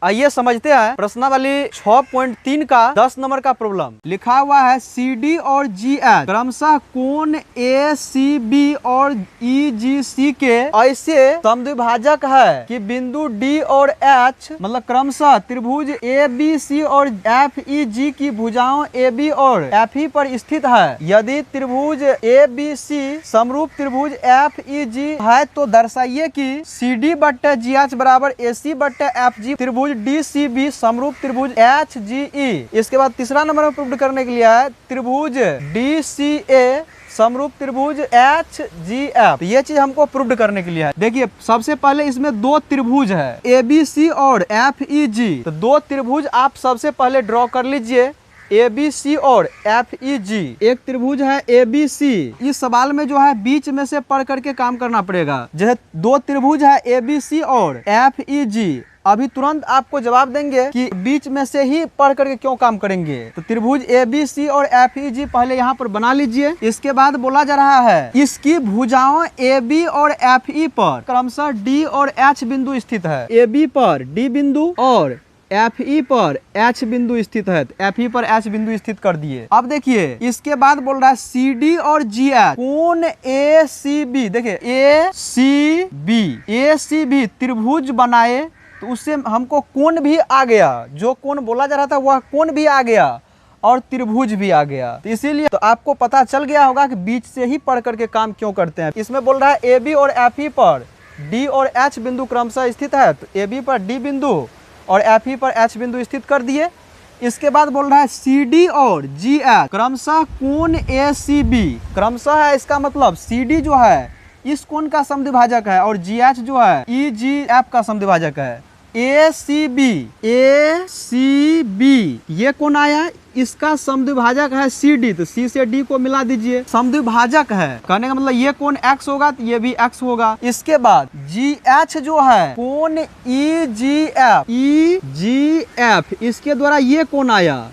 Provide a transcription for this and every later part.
आइए समझते हैं प्रश्नावली 6.3 का 10 नंबर का प्रॉब्लम। लिखा हुआ है CD और GH क्रमशः कोण ACB और EGC के ऐसे समद्विभाजक है कि बिंदु D और H मतलब क्रमशः त्रिभुज ABC और FEG की भुजाओं AB और FE पर स्थित है। यदि त्रिभुज ABC समरूप त्रिभुज FEG है तो दर्शाइए कि CD बट्टे GH बराबर AC बट्टे FG त्रिभुज DCB समरूप त्रिभुज HGE। इसके बाद तीसरा नंबर में प्रूव करने के लिए है त्रिभुज DCA समरूप त्रिभुज HGF। ये चीज हमको प्रूव करने के लिए है। देखिए सबसे पहले इसमें दो त्रिभुज है ABC और FEG, तो दो त्रिभुज आप सबसे पहले ड्रॉ कर लीजिए ABC और FEG। एक त्रिभुज है ABC, इस सवाल में जो है बीच में से पढ़ करके काम करना पड़ेगा। जैसे दो त्रिभुज है ABC और FEG, अभी तुरंत आपको जवाब देंगे कि बीच में से ही पढ़ करके क्यों काम करेंगे। तो त्रिभुज ABC और FEG पहले यहाँ पर बना लीजिए। इसके बाद बोला जा रहा है इसकी भुजाओं AB और FE पर क्रमशः D और H बिंदु स्थित है। AB पर D बिंदु और FE पर H बिंदु स्थित है। FE पर H बिंदु स्थित कर दिए। अब देखिए इसके बाद बोल रहा है CD और GH कोण ACB। देखिए ACB त्रिभुज बनाए तो उससे हमको कोण भी आ गया, जो कोण बोला जा रहा था वह कोण भी आ गया और त्रिभुज भी आ गया। तो इसीलिए तो आपको पता चल गया होगा कि बीच से ही पढ़ करके काम क्यों करते हैं। इसमें बोल रहा है AB और FE पर D और H बिंदु क्रमशः स्थित है, तो AB पर D बिंदु और FE पर H बिंदु स्थित कर दिए। इसके बाद बोल रहा है CD और GH क्रमशः कोण ACB क्रमशः है, इसका मतलब CD जो है इस कोण का समद्विभाजक है और GH जो है EGF का समद्विभाजक है। ACB ये कोण आया, इसका समद्विभाजक है CD, तो C से D को मिला दीजिए। समद्विभाजक है कहने का मतलब ये कोण X होगा तो ये भी X होगा। इसके बाद GH जो है कोण EGF इसके द्वारा ये कोण आया,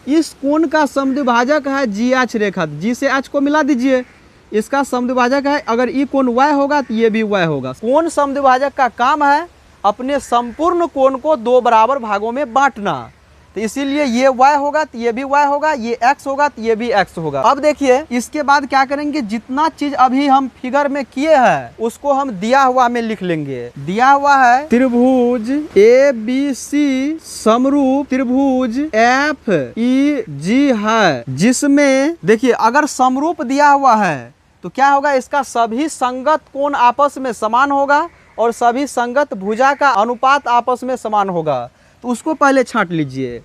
इस कोण का समद्विभाजक है GH रेखा, G से H को मिला दीजिए। इसका समद्विभाजक है, अगर ये कोण Y होगा तो ये भी Y होगा। कोण समद्विभाजक का काम है अपने संपूर्ण कोण को दो बराबर भागों में बांटना, तो इसीलिए ये Y होगा तो ये भी Y होगा, ये X होगा तो ये भी X होगा। अब देखिए इसके बाद क्या करेंगे, जितना चीज अभी हम फिगर में किए हैं उसको हम दिया हुआ में लिख लेंगे। दिया हुआ है त्रिभुज ABC समरूप त्रिभुज FEG है, जिसमें देखिए अगर समरूप दिया हुआ है तो क्या होगा, इसका सभी संगत कोण आपस में समान होगा और सभी संगत भुजा का अनुपात आपस में समान होगा। तो उसको पहले छांट लीजिए।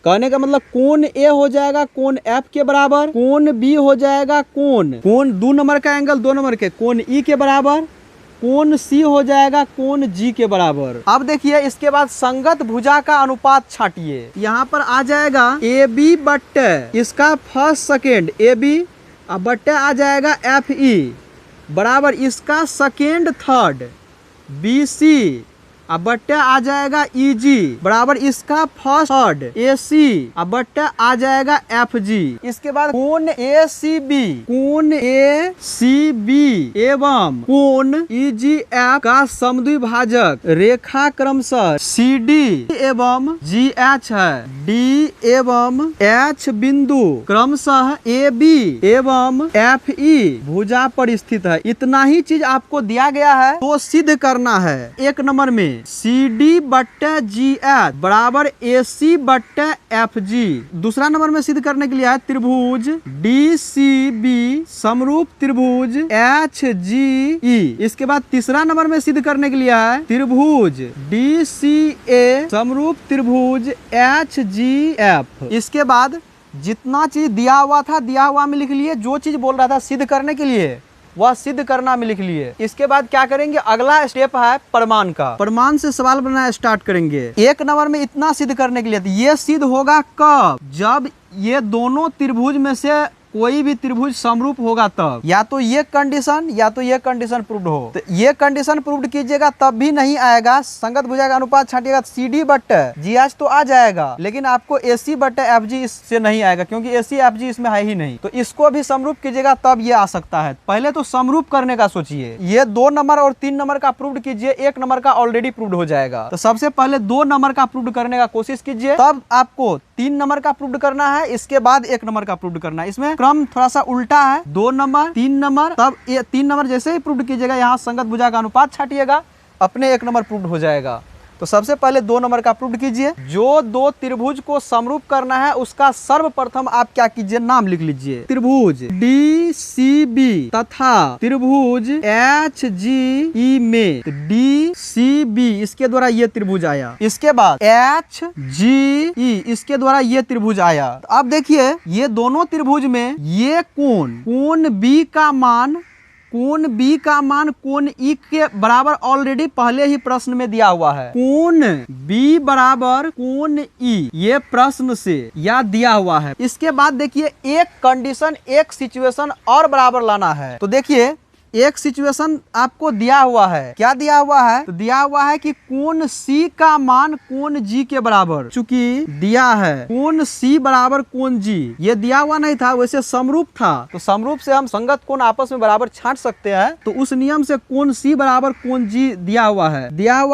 कहने का मतलब कोण A हो जाएगा कोण F के बराबर, कोण B हो जाएगा कोण 2 नंबर का एंगल 2 नंबर के कोण E के बराबर, कोण C हो जाएगा कोण G के बराबर। अब देखिए इसके बाद संगत भुजा का अनुपात छाटिए। यहाँ पर आ जाएगा AB बट्टे इसका फर्स्ट सेकेंड AB अब बट्टे आ जाएगा FE बराबर इसका सेकेंड थर्ड BC अब बट्टे आ जाएगा EG बराबर इसका फर्स्ट थर्ड AC अब बट्टे आ जाएगा FG। इसके बाद कोण ACB एवं कोण EGF का समद्विभाजक रेखा क्रमशः CD एवं GH है। D एवं H बिंदु क्रमशः AB एवं FE भुजा पर स्थित है। इतना ही चीज आपको दिया गया है तो सिद्ध करना है। एक नंबर में CD बट्टे GH बराबर AC बट्टे FG। दूसरा नंबर में सिद्ध करने के लिए है त्रिभुज DCB समरूप त्रिभुज HGE। इसके बाद तीसरा नंबर में सिद्ध करने के लिए है त्रिभुज DCA समरूप त्रिभुज HGF। इसके बाद जितना चीज दिया हुआ था दिया हुआ में लिख लिए, जो चीज बोल रहा था सिद्ध करने के लिए वह सिद्ध करना में लिख लिए। इसके बाद क्या करेंगे, अगला स्टेप है प्रमाण का। प्रमाण से सवाल बनाना स्टार्ट करेंगे। एक नंबर में इतना सिद्ध करने के लिए, तो ये सिद्ध होगा कब, जब ये दोनों त्रिभुज में से कोई भी त्रिभुज समरूप होगा तब, या तो ये कंडीशन या तो ये कंडीशन प्रूव्ड हो। तो ये कंडीशन प्रूव्ड कीजिएगा तब भी नहीं आएगा, संगत भुजा का अनुपात छाटिएगा CD बट्टे GH तो आ जाएगा, लेकिन आपको AC बट्टे FG इससे नहीं आएगा, क्योंकि AC FG इसमें है ही नहीं। तो इसको भी समरूप कीजिएगा तब ये आ सकता है। पहले तो समरूप करने का सोचिए, ये 2 नंबर और 3 नंबर का प्रूव्ड कीजिए, 1 नंबर का ऑलरेडी प्रूव्ड हो जाएगा। तो सबसे पहले 2 नंबर का प्रूव्ड करने का कोशिश कीजिए, तब आपको 3 नंबर का प्रूव्ड करना है, इसके बाद 1 नंबर का प्रूव्ड करना है। इसमें क्रम थोड़ा सा उल्टा है, 2 नंबर 3 नंबर, तब ये 3 नंबर जैसे ही प्रूव्ड कीजिएगा यहाँ संगत भुजा का अनुपात छाटिएगा, अपने 1 नंबर प्रूव्ड हो जाएगा। तो सबसे पहले 2 नंबर का प्रूव्ड कीजिए। जो 2 त्रिभुज को समरूप करना है उसका सर्वप्रथम आप क्या कीजिए, नाम लिख लीजिए। त्रिभुज DCB तथा त्रिभुज HGE में DCB इसके द्वारा ये त्रिभुज आया, इसके बाद HGE इसके द्वारा ये त्रिभुज आया। तो अब देखिए ये दोनों त्रिभुज में ये कोण B का मान कोण E के बराबर ऑलरेडी पहले ही प्रश्न में दिया हुआ है। कोण B बराबर कोण E ये प्रश्न से याद दिया हुआ है। इसके बाद देखिए एक कंडीशन, एक सिचुएशन और बराबर लाना है। तो देखिए एक सिचुएशन आपको दिया हुआ है, क्या दिया हुआ है, तो दिया हुआ है कि कोण C का मान कोण G के बराबर, चूंकि दिया है कोण C बराबर कोण G, ये दिया हुआ नहीं था, वैसे समरूप था। तो समरूप से हम संगत कोण आपस में बराबर छांट सकते हैं। तो उस नियम से कोण C बराबर कोण G दिया हुआ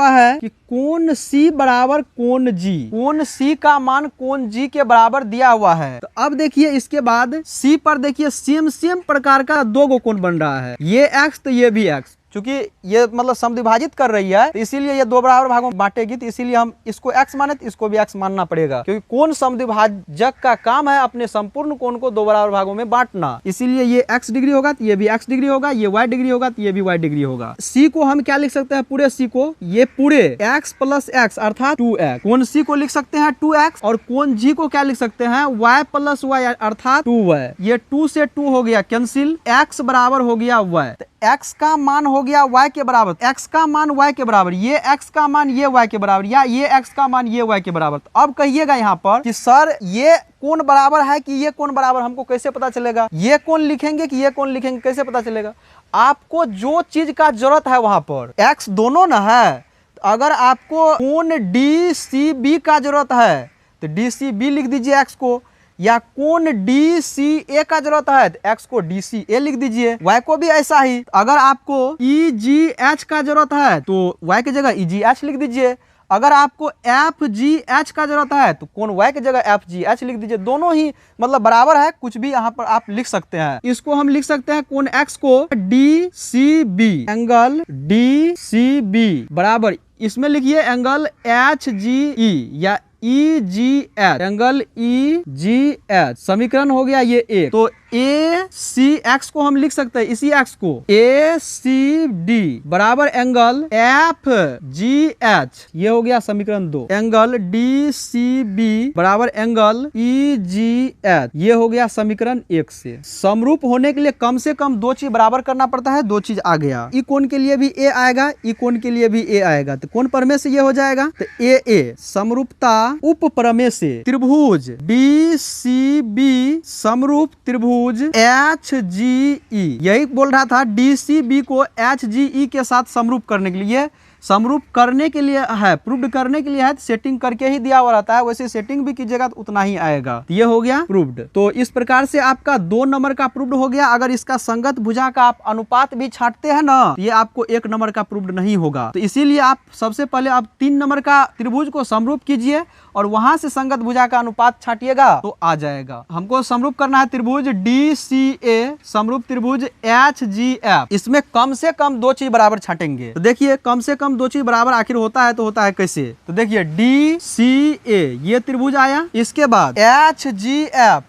है कि कोण C बराबर कोण G, कोण C का मान कोण G के बराबर दिया हुआ है। तो अब देखिए इसके बाद C पर देखिए सेम प्रकार का 2 गो कोण बन रहा है, ये X तो ये भी X, चूंकि ये मतलब समद्विभाजित कर रही है तो इसीलिए ये 2 बराबर भागों में बांटेगी, तो इसीलिए हम इसको x माने तो इसको भी x मानना पड़ेगा, क्योंकि कोण समद्विभाजक का काम है अपने संपूर्ण कोण को 2 बराबर भागों में बांटना। इसीलिए ये x डिग्री होगा तो ये भी x डिग्री होगा, ये y डिग्री होगा तो ये भी y डिग्री होगा। C को हम क्या लिख सकते हैं, पूरे C को, ये पूरे x प्लस x अर्थात 2x, कोण C को लिख सकते हैं 2x, और कोण G को क्या लिख सकते हैं, y प्लस y अर्थात 2y। ये 2 से 2 हो गया कैंसिल, x बराबर हो गया y, x का मान हो गया y के बराबर, x का मान y के बराबर, ये x का मान ये y के बराबर, या ये x का मान ये y के बराबर। तो अब कहिएगा यहाँ पर कि सर ये कोण बराबर है कि ये कोण बराबर, हमको कैसे पता चलेगा, ये कोण लिखेंगे कि ये कोण लिखेंगे, कैसे पता चलेगा। आपको जो चीज का जरूरत है वहां पर x दोनों ना है, अगर आपको कोण DCB का जरूरत है तो DCB लिख दीजिए x को, या कोण DCA का जरूरत है तो x को DCA लिख दीजिए, y को भी ऐसा ही। अगर आपको EGH का जरूरत है तो y की जगह EGH लिख दीजिए, अगर आपको FGH का जरूरत है तो कोण y की जगह FGH लिख दीजिए। दोनों ही मतलब बराबर है, कुछ भी यहाँ पर आप लिख सकते हैं। इसको हम लिख सकते हैं कोण x को DCB, एंगल DCB बराबर, इसमें लिखिए एंगल HGE या EGH, एंगल EGH, समीकरण हो गया ये एक। तो ACX को हम लिख सकते हैं, इसी x को ACD बराबर एंगल FGH, ये हो गया समीकरण 2। एंगल DCB बराबर एंगल EGH, ये हो गया समीकरण 1 से। समरूप होने के लिए कम से कम 2 चीज बराबर करना पड़ता है, 2 चीज आ गया, ई कोण के लिए भी A आएगा, ई कोण के लिए भी A आएगा, तो कोण प्रमेय से ये हो जाएगा। तो AA समरूपता उप प्रमेय से त्रिभुज DCB समरूप त्रिभुज HGE, यही बोल रहा था DCB को HGE के साथ समरूप करने के लिए, समरूप करने के लिए है, प्रूव्ड करने के लिए है, सेटिंग करके ही दिया हुआ रहता है, वैसे सेटिंग भी कीजिएगा तो उतना ही आएगा। तो ये हो गया प्रूव्ड। तो इस प्रकार से आपका 2 नंबर का प्रूव्ड हो गया। अगर इसका संगत भुजा का आप अनुपात भी छांटते हैं ना, ये आपको 1 नंबर का प्रूव्ड नहीं होगा। तो इसीलिए आप सबसे पहले आप 3 नंबर का त्रिभुज को समरूप कीजिए और वहां से संगत भुजा का अनुपात छाटिएगा तो आ जाएगा। हमको समरूप करना है त्रिभुज DCA समरूप त्रिभुज HGF, इसमें कम से कम 2 चीज बराबर छाटेंगे। तो देखिए कम से कम 2 चीज बराबर आखिर होता है तो होता है कैसे, तो देखिए DCA ये त्रिभुज आया, इसके बाद HGF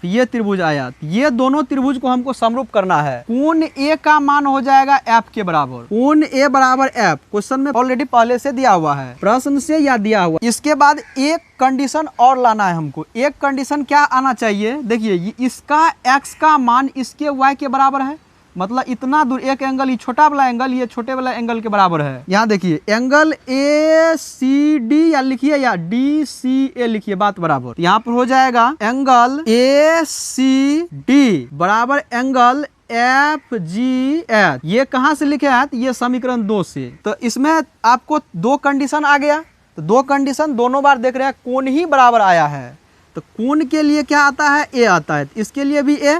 ये त्रिभुज आया, ये दोनों त्रिभुज को हमको समरूप करना है। कोण A का मान हो जाएगा F के बराबर, कोण A बराबर F क्वेश्चन में ऑलरेडी पहले से दिया हुआ है, प्रश्न से या दिया हुआ। इसके बाद एक कंडीशन और लाना है हमको। एक कंडीशन क्या आना चाहिए, देखिए इसका x का मान इसके y के बराबर है, मतलब इतना दूर एक एंगल, ये छोटा वाला एंगल ये छोटे वाला एंगल के बराबर है। यहाँ देखिए एंगल ACD डी या लिखिए या डी सी ए लिखिए, बात बराबर। यहाँ पर हो जाएगा एंगल ए सी डी बराबर एंगल एफ जी एच। ये कहाँ से लिखे हैं? ये समीकरण 2 से। तो इसमें आपको 2 कंडीशन आ गया, तो 2 कंडीशन दोनों बार देख रहे हैं, कोण ही बराबर आया है। तो कोण के लिए क्या आता है? ए आता है। इसके लिए भी ए,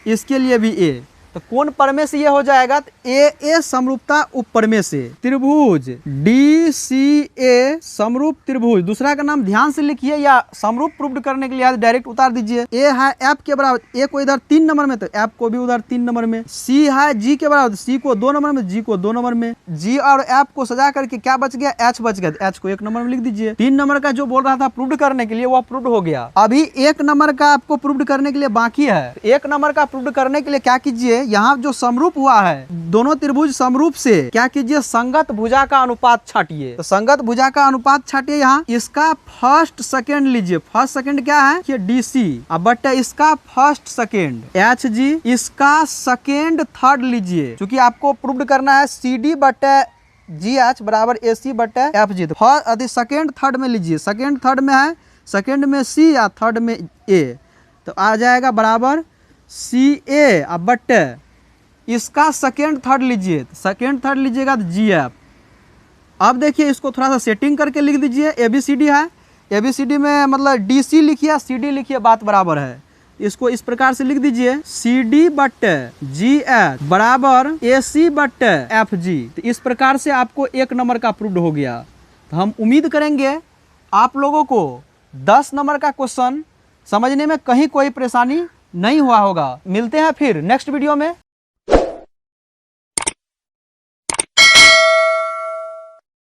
इसके लिए भी ए। तो कोण परमेय से ये हो जाएगा, तो ए समरूपता उपरमेय से त्रिभुज डी सी ए समरूप त्रिभुज। दूसरा का नाम ध्यान से लिखिए या समरूप प्रूव करने के लिए डायरेक्ट उतार दीजिए। ए है एफ के बराबर, ए को इधर 3 नंबर में, तो एफ को भी उधर 3 नंबर में। सी है जी के बराबर, सी को 2 नंबर में, जी को 2 नंबर में। जी और एफ को सजा करके क्या बच गया? एच बच गया, एच को 1 नंबर में लिख दीजिए। 3 नंबर का जो बोल रहा था प्रूव करने के लिए, वो प्रूव हो गया। अभी 1 नंबर का आपको प्रूव करने के लिए बाकी है। 1 नंबर का प्रूव करने के लिए क्या कीजिए, यहाँ जो समरूप हुआ है, दोनों त्रिभुज समरूप से क्या कीजिए, संगत भुजा का अनुपात छाटिए। तो संगत भुजा का अनुपात छाटिए। यहाँ इसका फर्स्ट सेकंड लीजिए। फर्स्ट सेकंड क्या है? ये डी सी, अब बटे इसका फर्स्ट सेकंड एच जी, इसका सेकंड थर्ड लीजिए। क्योंकि आपको प्रूव करना है सी डी बटे जी एच बराबर ए सी बटे एफ जी। तो सेकंड थर्ड में लीजिए। सेकंड थर्ड में है, सेकंड में सी या थर्ड में ए, तो आ जाएगा बराबर सी ए, अब बटे इसका सेकेंड थर्ड लीजिए। तो सेकेंड थर्ड लीजिएगा तो जी एफ। अब देखिए इसको थोड़ा सा सेटिंग करके लिख दीजिए। ए बी सी डी है, ए बी सी डी में मतलब डी सी लिखिए, सी डी लिखिए, बात बराबर है। इसको इस प्रकार से लिख दीजिए, सी डी बटे जी एच बराबर ए सी बटे एफ जी। तो इस प्रकार से आपको 1 नंबर का प्रूव्ड हो गया। तो हम उम्मीद करेंगे आप लोगों को 10 नंबर का क्वेश्चन समझने में कहीं कोई परेशानी नहीं हुआ होगा। मिलते हैं फिर नेक्स्ट वीडियो में।